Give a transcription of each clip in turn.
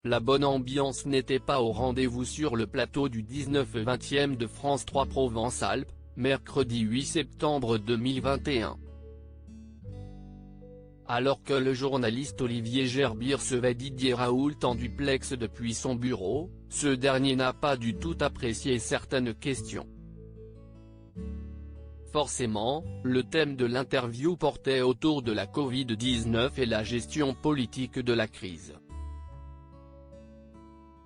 la bonne ambiance n'était pas au rendez-vous sur le plateau du 19/20 de France 3 Provence-Alpes, mercredi 8 septembre 2021. Alors que le journaliste Olivier Gerbille recevait Didier Raoult en duplex depuis son bureau, ce dernier n'a pas du tout apprécié certaines questions. Forcément, le thème de l'interview portait autour de la Covid-19 et la gestion politique de la crise.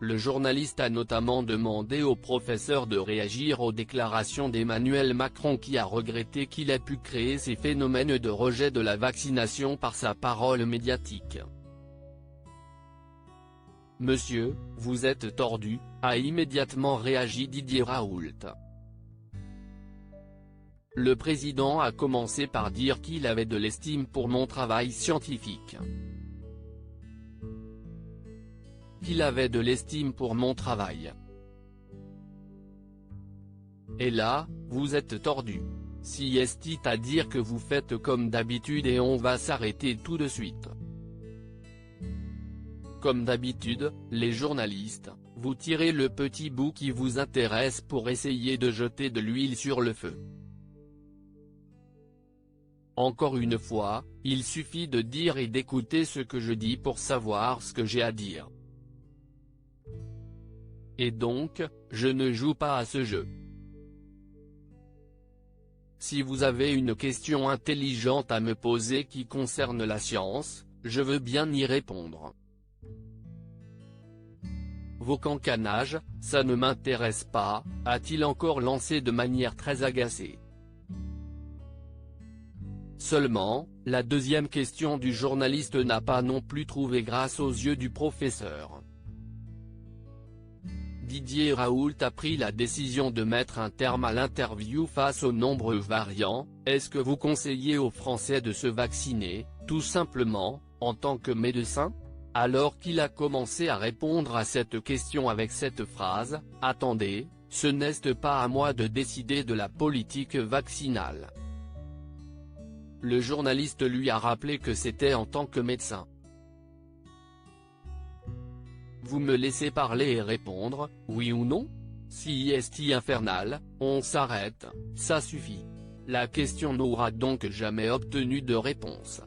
Le journaliste a notamment demandé au professeur de réagir aux déclarations d'Emmanuel Macron qui a regretté qu'il ait pu créer ces phénomènes de rejet de la vaccination par sa parole médiatique. « Monsieur, vous êtes tordu », a immédiatement réagi Didier Raoult. Le président a commencé par dire qu'il avait de l'estime pour mon travail scientifique. Qu'il avait de l'estime pour mon travail. Et là, vous êtes tordu. Si est à dire que vous faites comme d'habitude et on va s'arrêter tout de suite. Comme d'habitude, les journalistes, vous tirez le petit bout qui vous intéresse pour essayer de jeter de l'huile sur le feu. Encore une fois, il suffit de dire et d'écouter ce que je dis pour savoir ce que j'ai à dire. Et donc, je ne joue pas à ce jeu. Si vous avez une question intelligente à me poser qui concerne la science, je veux bien y répondre. Vos cancanages, ça ne m'intéresse pas, a-t-il encore lancé de manière très agacée. Seulement, la deuxième question du journaliste n'a pas non plus trouvé grâce aux yeux du professeur. Didier Raoult a pris la décision de mettre un terme à l'interview face aux nombreux variants. Est-ce que vous conseillez aux Français de se vacciner, tout simplement, en tant que médecin ? Alors qu'il a commencé à répondre à cette question avec cette phrase, « Attendez, ce n'est pas à moi de décider de la politique vaccinale ». Le journaliste lui a rappelé que c'était en tant que médecin. Vous me laissez parler et répondre, oui ou non? Si est infernal, on s'arrête, ça suffit. La question n'aura donc jamais obtenu de réponse.